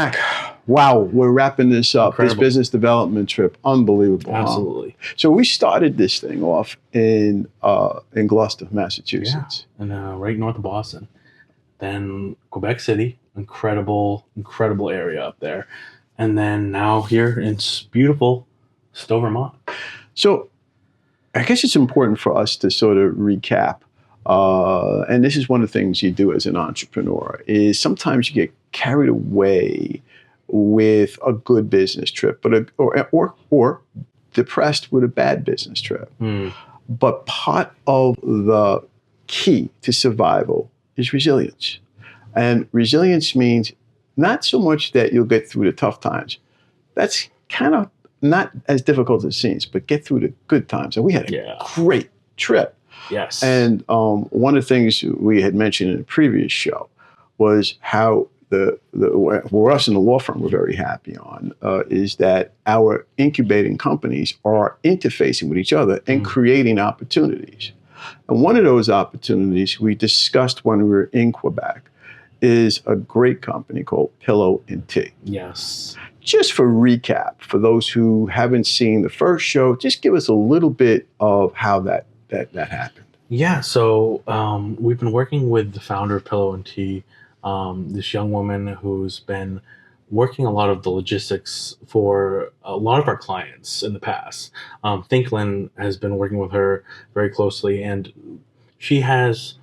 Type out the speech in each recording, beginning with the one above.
Mac, wow, we're wrapping this up. Incredible. This business development trip, unbelievable. Absolutely. Huh? So we started this thing off in Gloucester, Massachusetts. Yeah, and right north of Boston. Then Quebec City, incredible area up there. And then now here in beautiful Stowe, Vermont. So I guess it's important for us to sort of recap. And this is one of the things you do as an entrepreneur is sometimes you get carried away with a good business trip, but or depressed with a bad business trip. But part of the key to survival is resilience. And resilience means not so much that you'll get through the tough times. That's kind of not as difficult as it seems, but get through the good times. And we had a great trip. Yes. And one of the things we had mentioned in a previous show was how where us in the law firm were very happy on is that our incubating companies are interfacing with each other and creating opportunities. And one of those opportunities we discussed when we were in Quebec is a great company called Pillow & Tea. Yes. Just for recap, for those who haven't seen the first show, just give us a little bit of how that happened. Yeah, so we've been working with the founder of Pillow & Tea, this young woman who's been working a lot of the logistics for a lot of our clients in the past. Thinklyn has been working with her very closely, and she has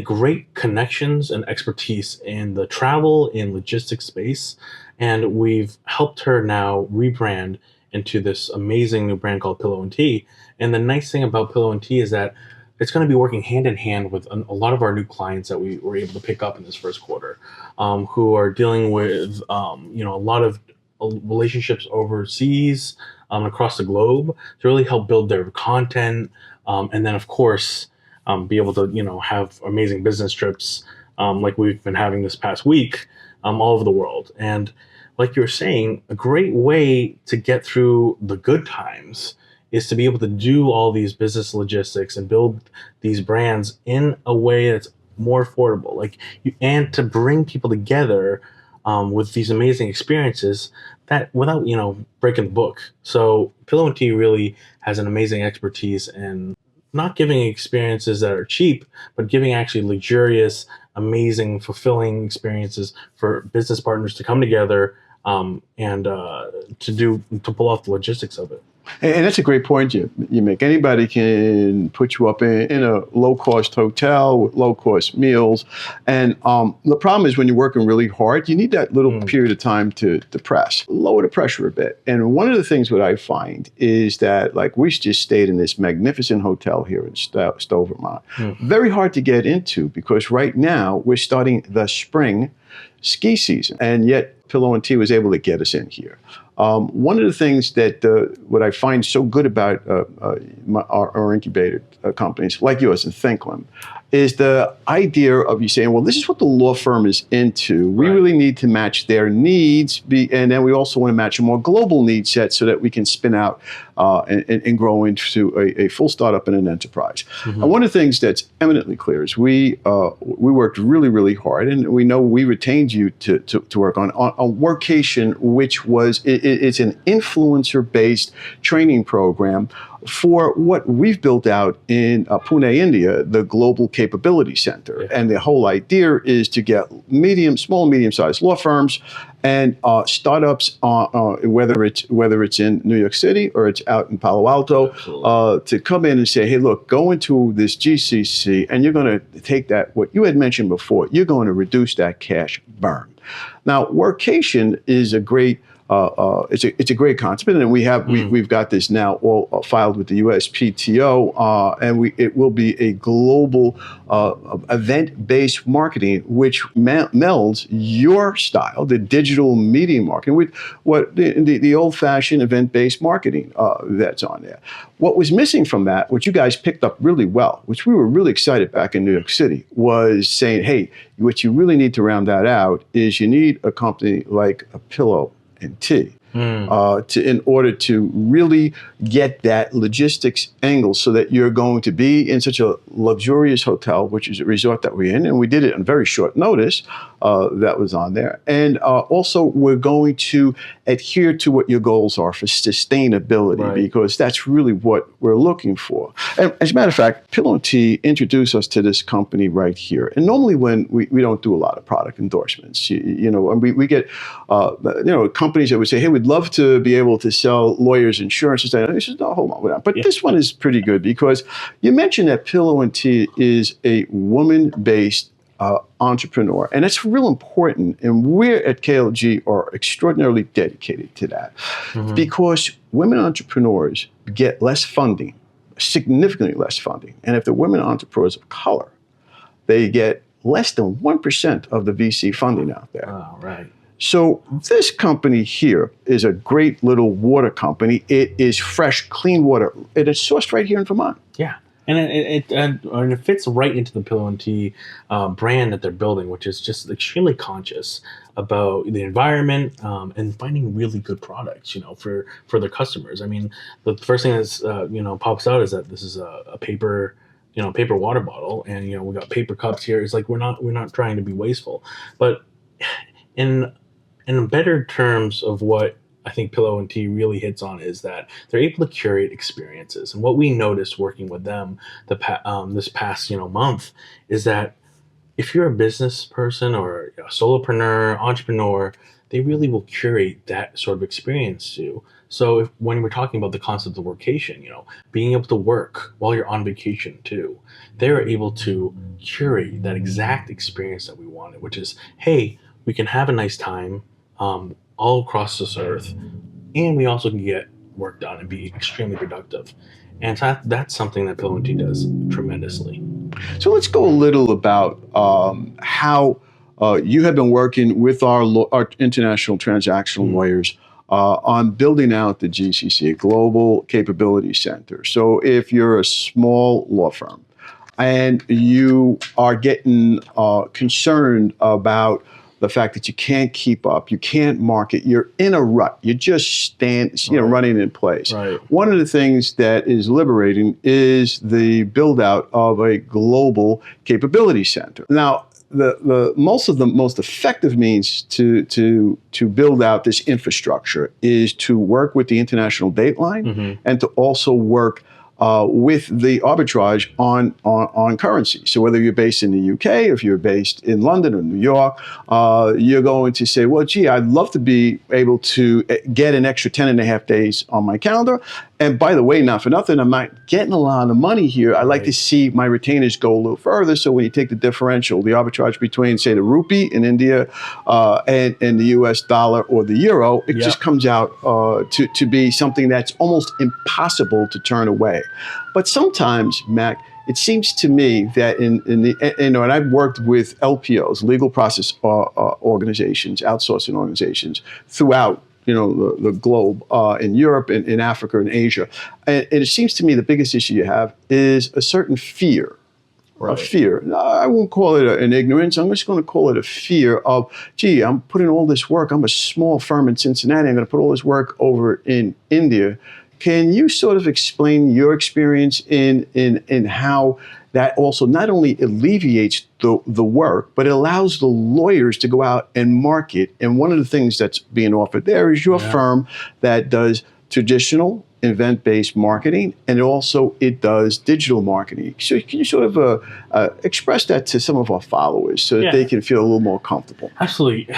great connections and expertise in the travel and logistics space. And we've helped her now rebrand into this amazing new brand called Pillow & Tea. And the nice thing about Pillow & Tea is that it's going to be working hand in hand with a lot of our new clients that we were able to pick up in this first quarter, who are dealing with a lot of relationships overseas, across the globe, to really help build their content, and then of course be able to have amazing business trips like we've been having this past week all over the world. And like you were saying, a great way to get through the good times is to be able to do all these business logistics and build these brands in a way that's more affordable, and to bring people together with these amazing experiences that without breaking the book. So Pillow & Tea really has an amazing expertise in not giving experiences that are cheap, but giving actually luxurious, amazing, fulfilling experiences for business partners to come together and to pull off the logistics of it. And that's a great point you make. Anybody can put you up in a low-cost hotel with low-cost meals. And the problem is when you're working really hard, you need that little period of time to depress, lower the pressure a bit. And one of the things that I find is that, we just stayed in this magnificent hotel here in Stowe, Vermont. Very hard to get into because right now we're starting the spring ski season. And yet Pillow & Tea was able to get us in here. One of the things that what I find so good about our incubator companies like yours and Thinklyn is the idea of you saying, well, this is what the law firm is into. We really need to match their needs, and then we also want to match a more global need set so that we can spin out and grow into a full startup and an enterprise. And one of the things that's eminently clear is we worked really, really hard, and we know we retained you to work on a workation, which was it's an influencer-based training program for what we've built out in Pune, India, the Global Capability Center. And the whole idea is to get small, medium-sized law firms and startups, whether it's in New York City or it's out in Palo Alto, to come in and say, hey, look, go into this GCC and you're going to take that, what you had mentioned before, you're going to reduce that cash burn. Now, workation is a great it's a great concept, and we've got this now all filed with the USPTO, and it will be a global event-based marketing, which melds your style, the digital media marketing, with what the old-fashioned event-based marketing that's on there. What was missing from that, which you guys picked up really well, which we were really excited back in New York City, was saying, hey, what you really need to round that out is you need a company like a Pillow & Tea in order to really get that logistics angle so that you're going to be in such a luxurious hotel, which is a resort that we're in, and we did it on very short notice, that was on there. And also, we're going to adhere to what your goals are for sustainability, because that's really what we're looking for. And as a matter of fact, Pillow and Tea introduced us to this company right here. And normally when we don't do a lot of product endorsements, and we get, companies that would say, hey, we'd love to be able to sell lawyers insurance. And I said, no, hold on. But this one is pretty good, because you mentioned that Pillow and Tea is a woman-based entrepreneur, and it's real important. And we at KLG are extraordinarily dedicated to that, because women entrepreneurs get less funding, significantly less funding. And if they're women entrepreneurs of color, they get less than 1% of the VC funding out there. Oh, right. So this company here is a great little water company. It is fresh, clean water. It is sourced right here in Vermont. Yeah. And it fits right into the Pillow and Tea brand that they're building, which is just extremely conscious about the environment and finding really good products, for their customers. I mean, the first thing that's pops out is that this is a paper water bottle, and we got paper cups here. It's like we're not trying to be wasteful, but in better terms of what I think Pillow and Tea really hits on is that they're able to curate experiences. And what we noticed working with them this past month is that if you're a business person or a solopreneur, entrepreneur, they really will curate that sort of experience too. So when we're talking about the concept of workation, being able to work while you're on vacation too, they're able to curate that exact experience that we wanted, which is, hey, we can have a nice time all across this earth, and we also can get work done and be extremely productive. And that's something that Pillow and Tea does tremendously. So let's go a little about how you have been working with our international transactional lawyers on building out the GCC, Global Capability Center. So if you're a small law firm and you are getting concerned about the fact that you can't keep up, you can't market, you're in a rut, you just running in place. Right. One of the things that is liberating is the build out of a global capability center. Now, the most effective means to build out this infrastructure is to work with the international dateline and to also work with the arbitrage on currency. So whether you're based in the UK, or if you're based in London or New York, you're going to say, well, gee, I'd love to be able to get an extra 10 and a half days on my calendar. And by the way, not for nothing, I'm not getting a lot of money here. I like to see my retainers go a little further. So when you take the differential, the arbitrage between, say, the rupee in India and the US dollar or the euro, it just comes out to be something that's almost impossible to turn away. But sometimes, Mac, it seems to me that and I've worked with LPOs, legal process organizations, outsourcing organizations throughout the globe, in Europe, in Africa, and Asia. And it seems to me the biggest issue you have is a certain fear. Right. A fear. I won't call it an ignorance. I'm just going to call it a fear of, gee, I'm putting all this work. I'm a small firm in Cincinnati. I'm going to put all this work over in India. Can you sort of explain your experience in how that also not only alleviates the work, but it allows the lawyers to go out and market? And one of the things that's being offered there is your firm that does traditional event-based marketing, and also it does digital marketing. So can you sort of express that to some of our followers so that they can feel a little more comfortable? Absolutely.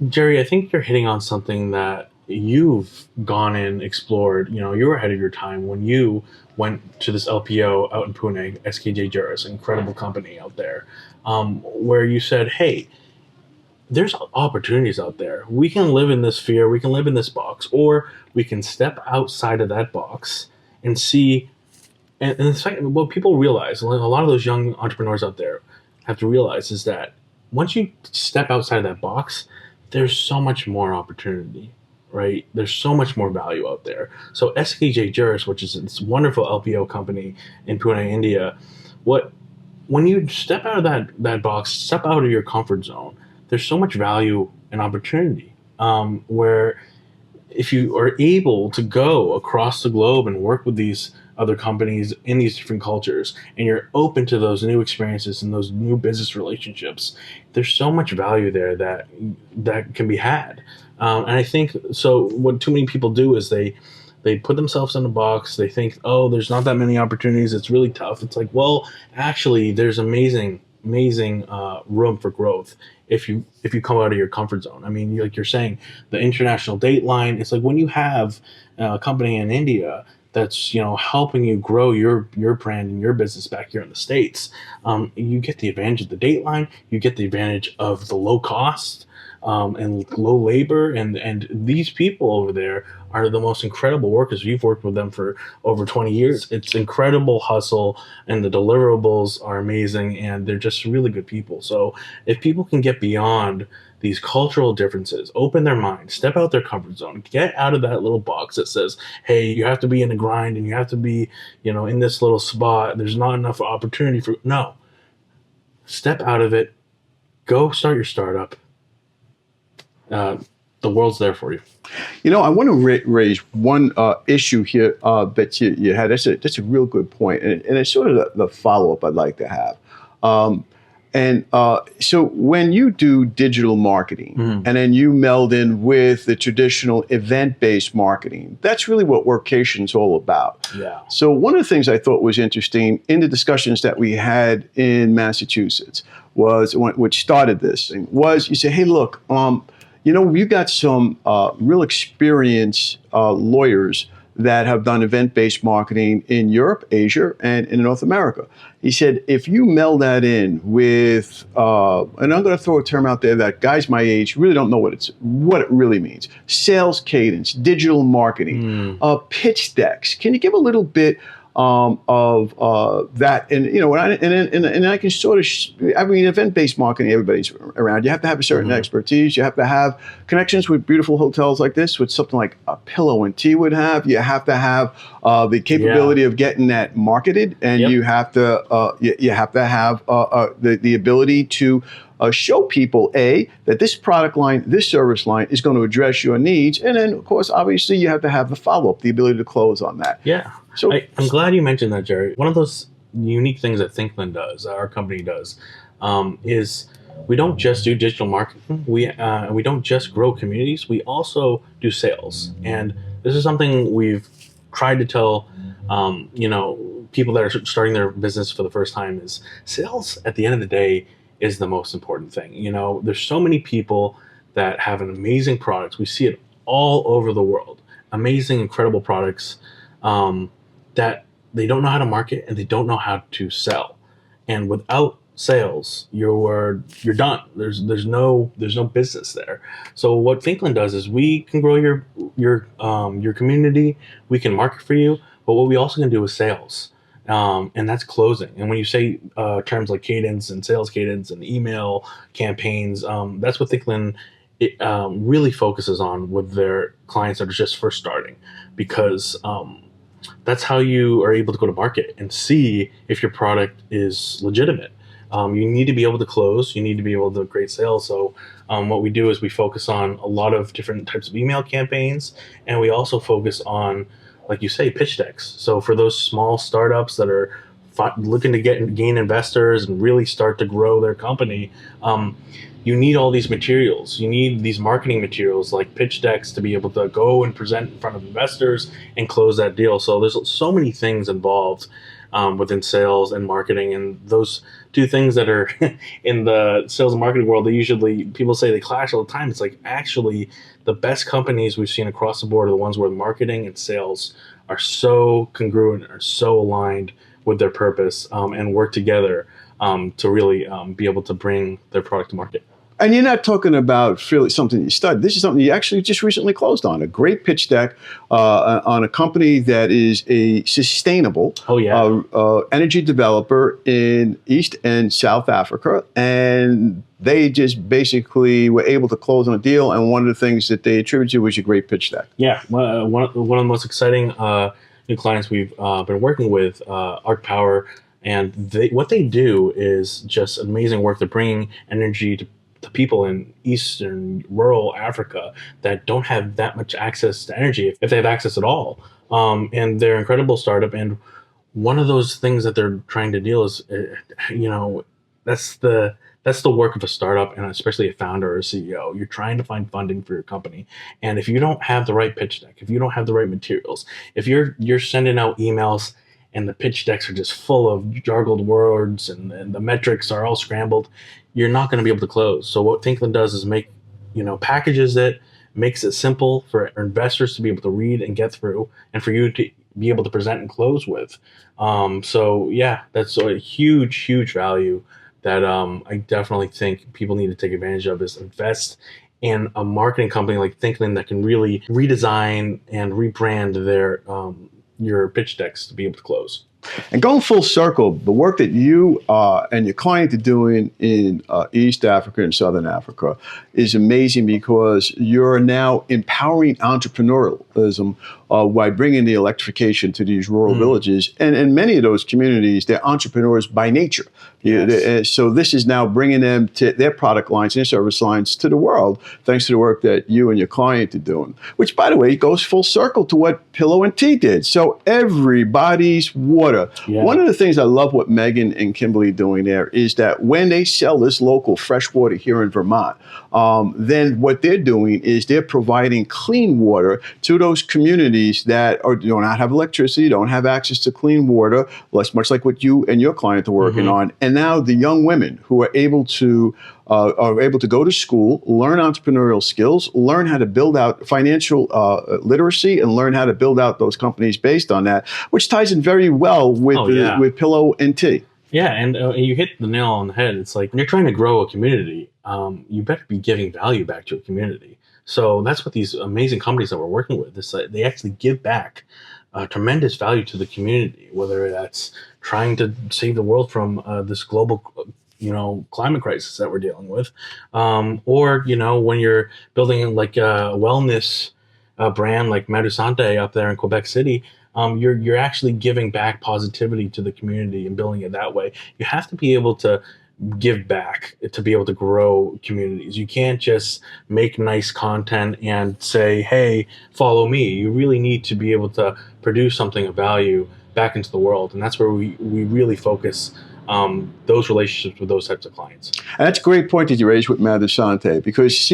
Jerry, I think you're hitting on something that you've gone and explored. You were ahead of your time when you went to this LPO out in Pune, SKJ Juris, an incredible company out there, where you said, hey, there's opportunities out there. We can live in this fear, we can live in this box, or we can step outside of that box and see. And the second, what people realize, a lot of those young entrepreneurs out there have to realize, is that once you step outside of that box, there's so much more opportunity. Right? There's so much more value out there. So SKJ Juris, which is this wonderful LPO company in Pune, India, when you step out of that box, step out of your comfort zone, there's so much value and opportunity where if you are able to go across the globe and work with these other companies in these different cultures, and you're open to those new experiences and those new business relationships, there's so much value there that can be had. And I think so. What too many people do is they put themselves in a box. They think, oh, there's not that many opportunities. It's really tough. It's like, well, actually, there's amazing room for growth if you come out of your comfort zone. I mean, like you're saying, the international date line. It's like when you have a company in India that's helping you grow your brand and your business back here in the States, you get the advantage of the date line. You get the advantage of the low cost and low labor, and these people over there are the most incredible workers. You've worked with them for over 20 years. It's incredible hustle, and the deliverables are amazing, and they're just really good people. So if people can get beyond these cultural differences, open their mind, step out their comfort zone, get out of that little box that says, hey, you have to be in the grind and you have to be, in this little spot. There's not enough opportunity for, no. Step out of it. Go start your startup. The world's there for you. I want to raise one issue here that you had. That's a real good point, and it's sort of the follow-up I'd like to have. So when you do digital marketing and then you meld in with the traditional event-based marketing, that's really what Workation's all about. Yeah. So one of the things I thought was interesting in the discussions that we had in Massachusetts which started this thing, was you say, hey, look, we've got some real experienced lawyers that have done event-based marketing in Europe, Asia, and in North America. He said, if you meld that in with, and I'm going to throw a term out there that guys my age really don't know what it really means: sales cadence, digital marketing, pitch decks. Can you give a little bit of that? And and I can sort of, event-based marketing, everybody's around. You have to have a certain expertise. You have to have connections with beautiful hotels like this, with something like a Pillow and Tea would have. You have to have the capability of getting that marketed, and you have to have the ability to show people, that this product line, this service line is going to address your needs. And then, of course, obviously, you have to have the follow-up, the ability to close on that. Yeah. So I'm glad you mentioned that, Jerry. One of those unique things that Thinklyn does, our company does, is we don't just do digital marketing. We don't just grow communities. We also do sales. And this is something we've tried to tell, people that are starting their business for the first time, is sales at the end of the day is the most important thing. There's so many people that have an amazing products. We see it all over the world. Amazing, incredible products that they don't know how to market and they don't know how to sell. And without sales, you're done. There's no business there. So what Thinklyn does is we can grow your community. We can market for you, but what we also can do is sales. And that's closing. And when you say terms like cadence and sales cadence and email campaigns, that's what Thinklyn really focuses on with their clients that are just first starting, because that's how you are able to go to market and see if your product is legitimate. You need to be able to close. You need to be able to create sales. So what we do is we focus on a lot of different types of email campaigns, and we also focus on, like you say, pitch decks. So for those small startups that are looking to gain investors and really start to grow their company, you need all these materials. You need these marketing materials like pitch decks to be able to go and present in front of investors and close that deal. So there's so many things involved within sales and marketing, and those two things that are in the sales and marketing world, people say they clash all the time. It's like, actually, the best companies we've seen across the board are the ones where marketing and sales are so congruent, are so aligned with their purpose, and work together to really be able to bring their product to market. And you're not talking about something you studied. This is something you actually just recently closed on. A great pitch deck on a company that is a sustainable energy developer in East and South Africa. And they just basically were able to close on a deal. And one of the things that they attributed to was your great pitch deck. Yeah, one of the most exciting new clients we've been working with, Arc Power. And what they do is just amazing work. They're bringing energy to the people in Eastern rural Africa that don't have that much access to energy, if they have access at all. And they're an incredible startup. And one of those things that they're trying to deal is, that's the work of a startup, and especially a founder or a CEO. You're trying to find funding for your company, and if you don't have the right pitch deck, if you don't have the right materials, if you're sending out emails and the pitch decks are just full of jargled words and the metrics are all scrambled, you're not going to be able to close. So what Thinklyn does is packages it, makes it simple for investors to be able to read and get through, and for you to be able to present and close with. So yeah, that's a huge value that I definitely think people need to take advantage of, is invest in a marketing company like Thinklyn that can really redesign and rebrand their your pitch decks to be able to close. And going full circle, the work that you and your client are doing in East Africa and Southern Africa is amazing, because you're now empowering entrepreneurialism by bringing the electrification to these rural villages. And in many of those communities, they're entrepreneurs by nature. Yes. So this is now bringing them to their product lines and their service lines to the world, thanks to the work that you and your client are doing, which, by the way, goes full circle to what Pillow and Tea did. So everybody's water. Yeah. One of the things I love what Megan and Kimberly are doing there is that when they sell this local fresh water here in Vermont, then what they're doing is they're providing clean water to those communities that do not have electricity, don't have access to clean water, much like what you and your client are working on. And now the young women who are able to go to school, learn entrepreneurial skills, learn how to build out financial literacy, and learn how to build out those companies based on that, which ties in very well with Pillow and Tea. Yeah, and you hit the nail on the head. It's like, when you're trying to grow a community, you better be giving value back to a community. So that's what these amazing companies that we're working with, they actually give back tremendous value to the community, whether that's trying to save the world from this global climate crisis that we're dealing with, or when you're building like a wellness brand like Madusanté up there in Quebec City, you're actually giving back positivity to the community and building it that way. You have to be able to give back to be able to grow communities. You can't just make nice content and say, hey, follow me. You really need to be able to produce something of value back into the world, and that's where we really focus those relationships with those types of clients. And that's a great point that you raised with Madusanté, because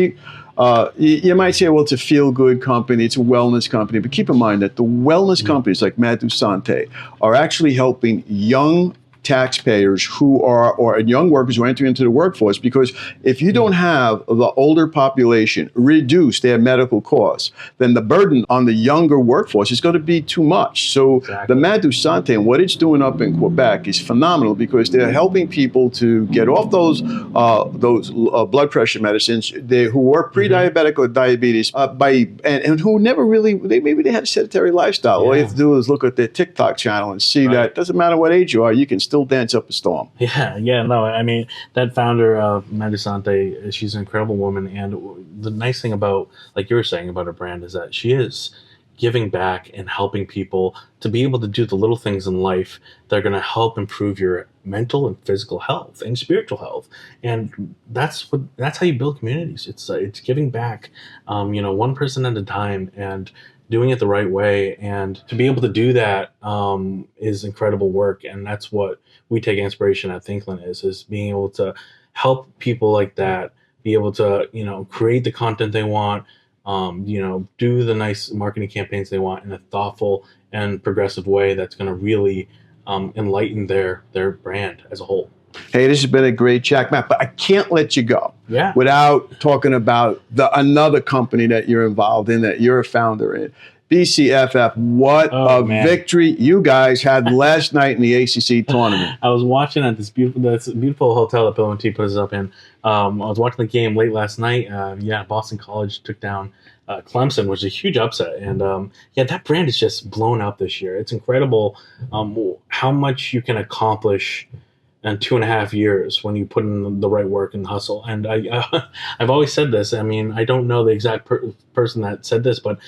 you might say, well, it's a feel-good company, it's a wellness company, but keep in mind that the wellness companies like Madusanté are actually helping young taxpayers or young workers who enter into the workforce, because if you don't have the older population reduce their medical costs, then the burden on the younger workforce is going to be too much. So the Madusanté and what it's doing up in Quebec is phenomenal, because they're helping people to get off those blood pressure medicines who were pre-diabetic or diabetes and who never really, maybe they had a sedentary lifestyle. All you have to do is look at their TikTok channel and see that it doesn't matter what age you are, you can still dance up a storm. No, I mean, that founder of Madusanté, she's an incredible woman, and the nice thing about, like you were saying about her brand, is that she is giving back and helping people to be able to do the little things in life that are going to help improve your mental and physical health and spiritual health. And that's how you build communities. It's giving back, one person at a time, and doing it the right way. And to be able to do that is incredible work. And that's what we take inspiration at Thinklyn is being able to help people like that be able to, create the content they want, do the nice marketing campaigns they want in a thoughtful and progressive way that's going to really enlighten their brand as a whole. Hey, this has been a great chat, Matt, but I can't let you go without talking about another company that you're involved in, that you're a founder in. BCFF, what victory you guys had last night in the ACC tournament. I was watching at this beautiful hotel that Pillow and Tea put us up in. I was watching the game late last night. Boston College took down Clemson, which is a huge upset. And that brand is just blown up this year. It's incredible how much you can accomplish in 2.5 years when you put in the right work and hustle. And I've always said this. I mean, I don't know the exact person that said this, but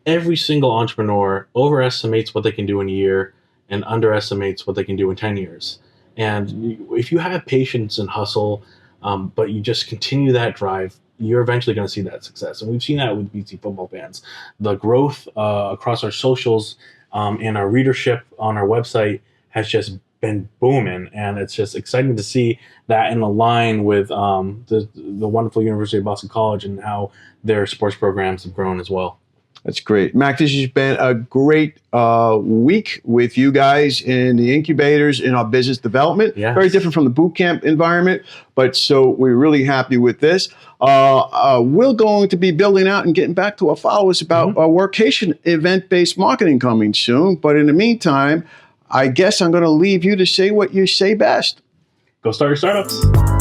every single entrepreneur overestimates what they can do in a year and underestimates what they can do in 10 years. And if you have patience and hustle, but you just continue that drive, you're eventually going to see that success. And we've seen that with BC football fans. The growth across our socials and our readership on our website has just been booming, and it's just exciting to see that in line with the wonderful University of Boston College and how their sports programs have grown as well. That's great. Mac, this has been a great week with you guys in the incubators in our business development. Yes. Very different from the boot camp environment, but so we're really happy with this. We're going to be building out and getting back to our followers about our workation event-based marketing coming soon. But in the meantime, I guess I'm going to leave you to say what you say best. Go start your startups.